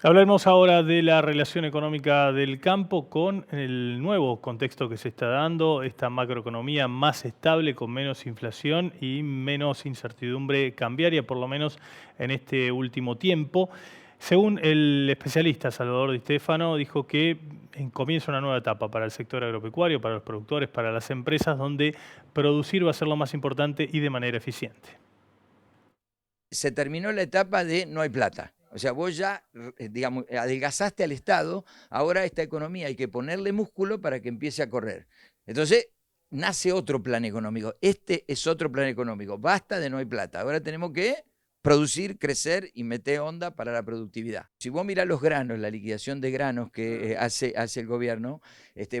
Hablaremos ahora de la relación económica del campo con el nuevo contexto que se está dando, esta macroeconomía más estable, con menos inflación y menos incertidumbre cambiaria, por lo menos en este último tiempo. Según el especialista Salvador Di Stefano, dijo que comienza una nueva etapa para el sector agropecuario, para los productores, para las empresas, donde producir va a ser lo más importante y de manera eficiente. Se terminó la etapa de no hay plata. O sea, vos ya, digamos, adelgazaste al Estado, ahora esta economía hay que ponerle músculo para que empiece a correr. Entonces, nace otro plan económico. Este es otro plan económico. Basta de no hay plata. Ahora tenemos que producir, crecer y meter onda para la productividad. Si vos mirás los granos, la liquidación de granos que hace el gobierno,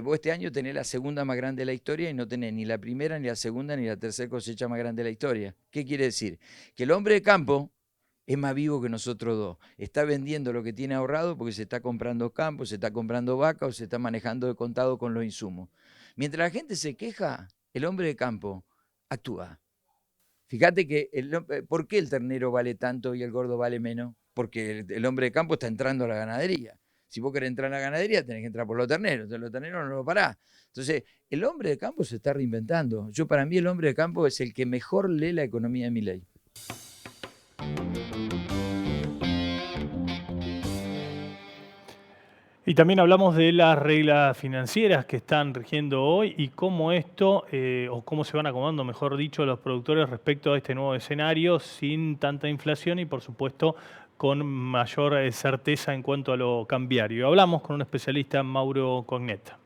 vos este año tenés la segunda más grande de la historia y no tenés ni la primera, ni la segunda, ni la tercera cosecha más grande de la historia. ¿Qué quiere decir? Que el hombre de campo es más vivo que nosotros dos. Está vendiendo lo que tiene ahorrado porque se está comprando campo, se está comprando vaca o se está manejando de contado con los insumos. Mientras la gente se queja, el hombre de campo actúa. Fíjate que ¿por qué el ternero vale tanto y el gordo vale menos? Porque el hombre de campo está entrando a la ganadería. Si vos querés entrar a la ganadería, tenés que entrar por los terneros. Entonces los terneros no lo parás. Entonces, el hombre de campo se está reinventando. Para mí, el hombre de campo es el que mejor lee la economía de Milei. Y también hablamos de las reglas financieras que están rigiendo hoy y cómo esto, o cómo se van acomodando, mejor dicho, los productores respecto a este nuevo escenario sin tanta inflación y, por supuesto, con mayor certeza en cuanto a lo cambiario. Hablamos con un especialista, Mauro Cognetta.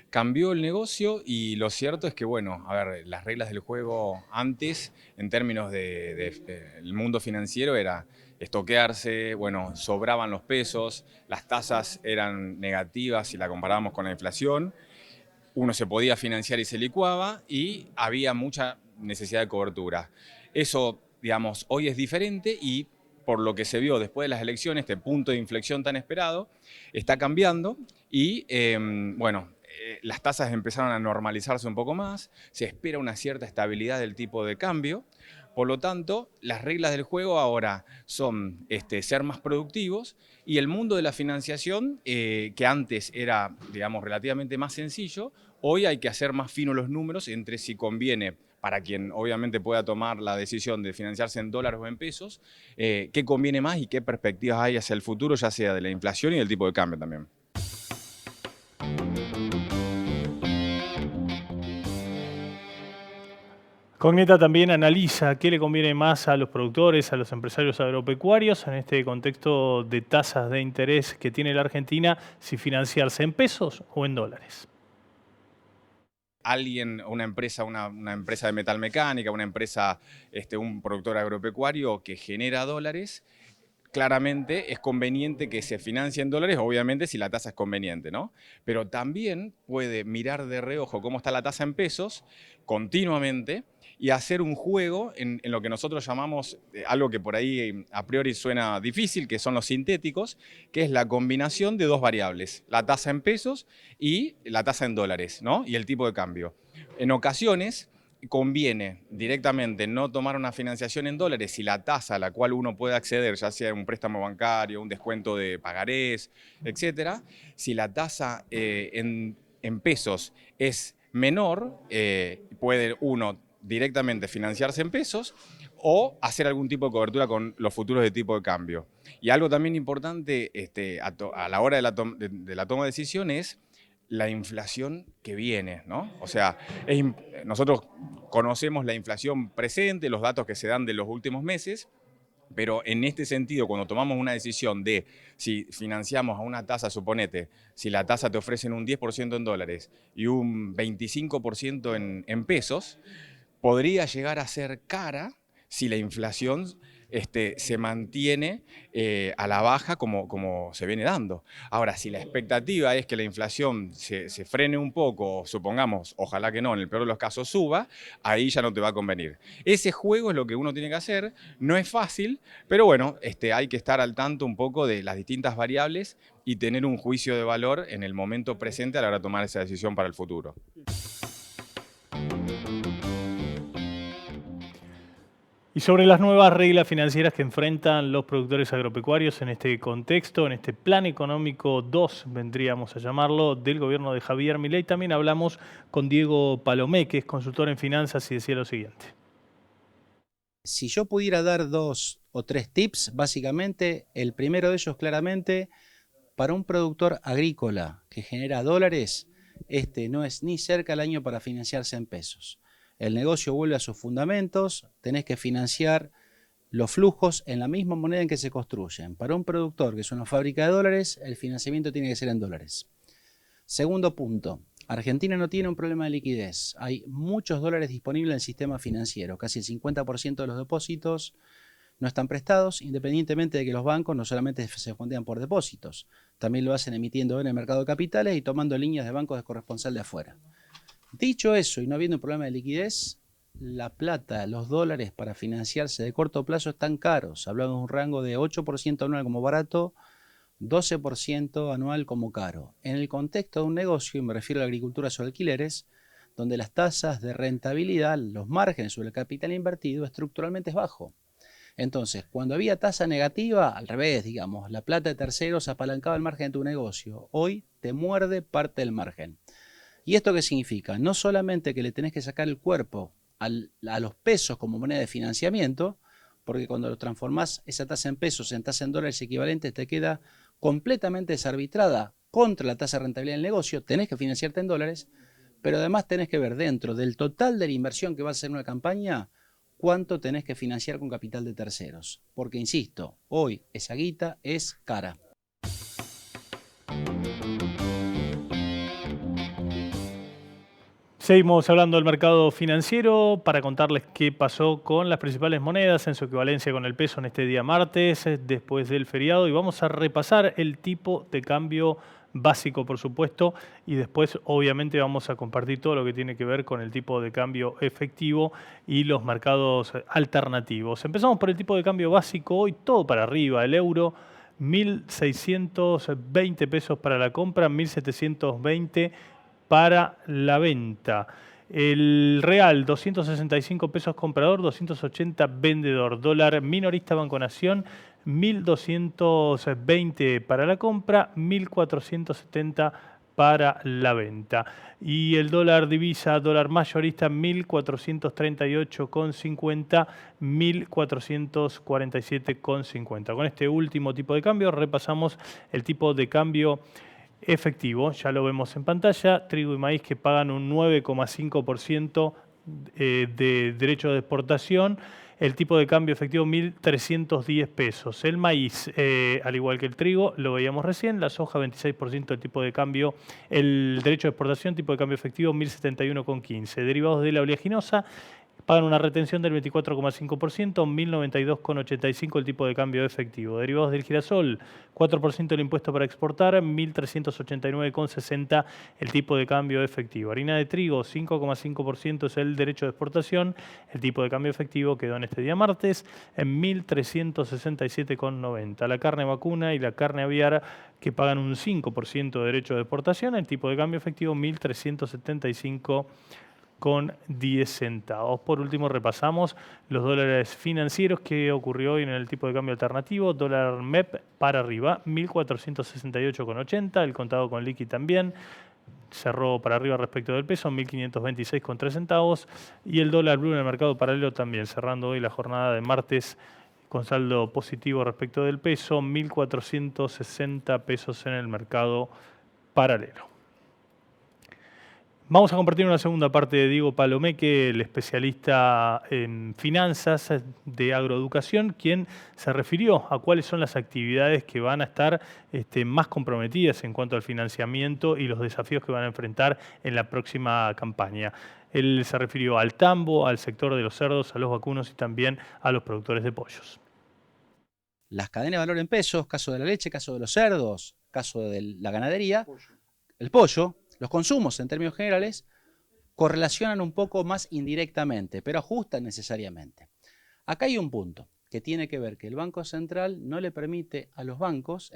Cambió el negocio y lo cierto es que, bueno, a ver, las reglas del juego antes, en términos del mundo financiero, era estoquearse, bueno, sobraban los pesos, las tasas eran negativas si la comparábamos con la inflación, uno se podía financiar y se licuaba y había mucha necesidad de cobertura. Eso, digamos, hoy es diferente y por lo que se vio después de las elecciones, este punto de inflexión tan esperado, está cambiando y, bueno, las tasas empezaron a normalizarse un poco más, se espera una cierta estabilidad del tipo de cambio, por lo tanto, las reglas del juego ahora son ser más productivos y el mundo de la financiación, que antes era, digamos, relativamente más sencillo, hoy hay que hacer más finos los números entre si conviene para quien obviamente pueda tomar la decisión de financiarse en dólares o en pesos, qué conviene más y qué perspectivas hay hacia el futuro, ya sea de la inflación y del tipo de cambio también. Cognetta también analiza qué le conviene más a los productores, a los empresarios agropecuarios en este contexto de tasas de interés que tiene la Argentina, si financiarse en pesos o en dólares. Alguien, una empresa de metalmecánica, una empresa, un productor agropecuario que genera dólares, claramente es conveniente que se financie en dólares, obviamente si la tasa es conveniente, ¿no? Pero también puede mirar de reojo cómo está la tasa en pesos continuamente y hacer un juego en lo que nosotros llamamos, algo que por ahí a priori suena difícil, que son los sintéticos, que es la combinación de dos variables, la tasa en pesos y la tasa en dólares, ¿no? Y el tipo de cambio. En ocasiones conviene directamente no tomar una financiación en dólares si la tasa a la cual uno puede acceder, ya sea un préstamo bancario, un descuento de pagarés, etcétera, si la tasa en pesos es menor, puede uno directamente financiarse en pesos o hacer algún tipo de cobertura con los futuros de tipo de cambio. Y algo también importante a la hora de la toma de decisión es la inflación que viene, ¿no? O sea, nosotros conocemos la inflación presente, los datos que se dan de los últimos meses, pero en este sentido, cuando tomamos una decisión de si financiamos a una tasa, suponete, si la tasa te ofrecen un 10% en dólares y un 25% en pesos, podría llegar a ser cara si la inflación se mantiene a la baja como se viene dando. Ahora, si la expectativa es que la inflación se frene un poco, supongamos, ojalá que no, en el peor de los casos suba, ahí ya no te va a convenir. Ese juego es lo que uno tiene que hacer, no es fácil, pero bueno, hay que estar al tanto un poco de las distintas variables y tener un juicio de valor en el momento presente a la hora de tomar esa decisión para el futuro. Y sobre las nuevas reglas financieras que enfrentan los productores agropecuarios en este contexto, en este plan económico 2, vendríamos a llamarlo, del gobierno de Javier Milei, también hablamos con Diego Palomé, que es consultor en finanzas, y decía lo siguiente. Si yo pudiera dar 2 o 3 tips, básicamente, el primero de ellos claramente, para un productor agrícola que genera dólares, no es ni cerca el año para financiarse en pesos. El negocio vuelve a sus fundamentos, tenés que financiar los flujos en la misma moneda en que se construyen. Para un productor que es una fábrica de dólares, el financiamiento tiene que ser en dólares. Segundo punto, Argentina no tiene un problema de liquidez. Hay muchos dólares disponibles en el sistema financiero. Casi el 50% de los depósitos no están prestados, independientemente de que los bancos no solamente se fondean por depósitos, también lo hacen emitiendo en el mercado de capitales y tomando líneas de bancos de corresponsal de afuera. Dicho eso, y no habiendo un problema de liquidez, la plata, los dólares para financiarse de corto plazo están caros. Hablamos de un rango de 8% anual como barato, 12% anual como caro. En el contexto de un negocio, y me refiero a la agricultura sobre alquileres, donde las tasas de rentabilidad, los márgenes sobre el capital invertido, estructuralmente es bajo. Entonces, cuando había tasa negativa, al revés, digamos, la plata de terceros apalancaba el margen de tu negocio. Hoy te muerde parte del margen. ¿Y esto qué significa? No solamente que le tenés que sacar el cuerpo a los pesos como moneda de financiamiento, porque cuando lo transformás esa tasa en pesos en tasa en dólares equivalentes te queda completamente desarbitrada contra la tasa de rentabilidad del negocio, tenés que financiarte en dólares, pero además tenés que ver dentro del total de la inversión que va a hacer una campaña, cuánto tenés que financiar con capital de terceros. Porque, insisto, hoy esa guita es cara. Seguimos hablando del mercado financiero para contarles qué pasó con las principales monedas en su equivalencia con el peso en este día martes, después del feriado, y vamos a repasar el tipo de cambio básico, por supuesto, y después obviamente vamos a compartir todo lo que tiene que ver con el tipo de cambio efectivo y los mercados alternativos. Empezamos por el tipo de cambio básico, hoy todo para arriba, el euro 1.620 pesos para la compra, 1.720 para la venta. El real, 265 pesos comprador, 280 vendedor. Dólar minorista Banco Nación, 1.220 para la compra, 1.470 para la venta. Y el dólar divisa, dólar mayorista, 1.438,50, 1.447,50. Con este último tipo de cambio repasamos el tipo de cambio efectivo. Ya lo vemos en pantalla, trigo y maíz que pagan un 9,5% de derecho de exportación. El tipo de cambio efectivo 1.310 pesos. El maíz, al igual que el trigo, lo veíamos recién. La soja 26% del tipo de cambio. El derecho de exportación, tipo de cambio efectivo 1.071,15. Derivados de la oleaginosa pagan una retención del 24,5%, 1.092,85 el tipo de cambio efectivo. Derivados del girasol, 4% el impuesto para exportar, 1.389,60 el tipo de cambio efectivo. Harina de trigo, 5,5% es el derecho de exportación. El tipo de cambio efectivo quedó en este día martes en 1.367,90. La carne vacuna y la carne aviar que pagan un 5% de derecho de exportación. El tipo de cambio efectivo 1.375,10 con 10 centavos. Por último, repasamos los dólares financieros que ocurrió hoy en el tipo de cambio alternativo. Dólar MEP para arriba, 1.468,80. El contado con liqui también cerró para arriba respecto del peso, 1.526,3 centavos. Y el dólar blue en el mercado paralelo también, cerrando hoy la jornada de martes con saldo positivo respecto del peso, 1.460 pesos en el mercado paralelo. Vamos a compartir una segunda parte de Diego Palomé, el especialista en finanzas de agroeducación, quien se refirió a cuáles son las actividades que van a estar más comprometidas en cuanto al financiamiento y los desafíos que van a enfrentar en la próxima campaña. Él se refirió al tambo, al sector de los cerdos, a los vacunos y también a los productores de pollos. Las cadenas de valor en pesos, caso de la leche, caso de los cerdos, caso de la ganadería, el pollo, los consumos en términos generales correlacionan un poco más indirectamente, pero ajustan necesariamente. Acá hay un punto que tiene que ver que el Banco Central no le permite a los bancos,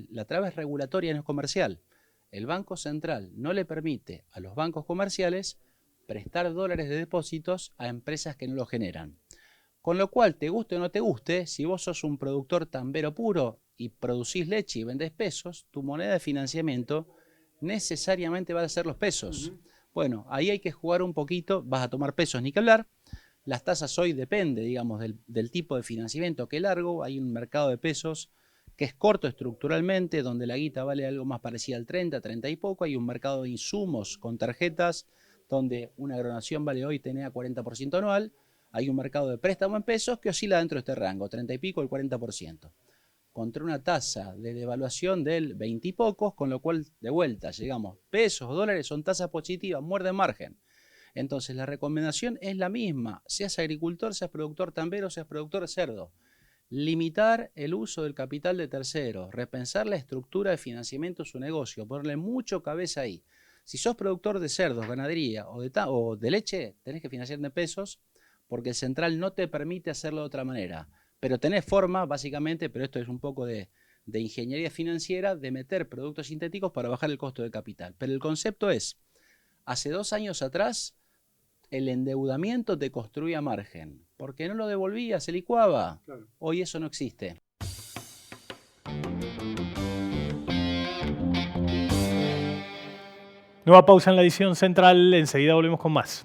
la traba es regulatoria, no es comercial. El Banco Central no le permite a los bancos comerciales prestar dólares de depósitos a empresas que no lo generan. Con lo cual, te guste o no te guste, si vos sos un productor tambero puro y producís leche y vendés pesos, tu moneda de financiamiento necesariamente va a ser los pesos. Bueno, ahí hay que jugar un poquito, vas a tomar pesos ni que hablar. Las tasas hoy depende, digamos, del tipo de financiamiento que largo. Hay un mercado de pesos que es corto estructuralmente, donde la guita vale algo más parecida al 30, 30 y poco. Hay un mercado de insumos con tarjetas, donde una agronación vale hoy tenía 40% anual. Hay un mercado de préstamo en pesos que oscila dentro de este rango, 30 y pico, el 40%. Contra una tasa de devaluación del 20 y pocos, con lo cual, de vuelta, llegamos, pesos o dólares son tasas positivas, muerden margen. Entonces, la recomendación es la misma, seas agricultor, seas productor tambero, seas productor de cerdo. Limitar el uso del capital de terceros, repensar la estructura de financiamiento de su negocio, ponerle mucho cabeza ahí. Si sos productor de cerdos, ganadería o de leche, tenés que financiar en pesos porque el central no te permite hacerlo de otra manera. Pero tenés forma, básicamente, pero esto es un poco de ingeniería financiera, de meter productos sintéticos para bajar el costo del capital. Pero el concepto es, hace 2 años atrás, el endeudamiento te construía margen, porque no lo devolvía, se licuaba. Claro. Hoy eso no existe. Nueva pausa en la edición central, enseguida volvemos con más.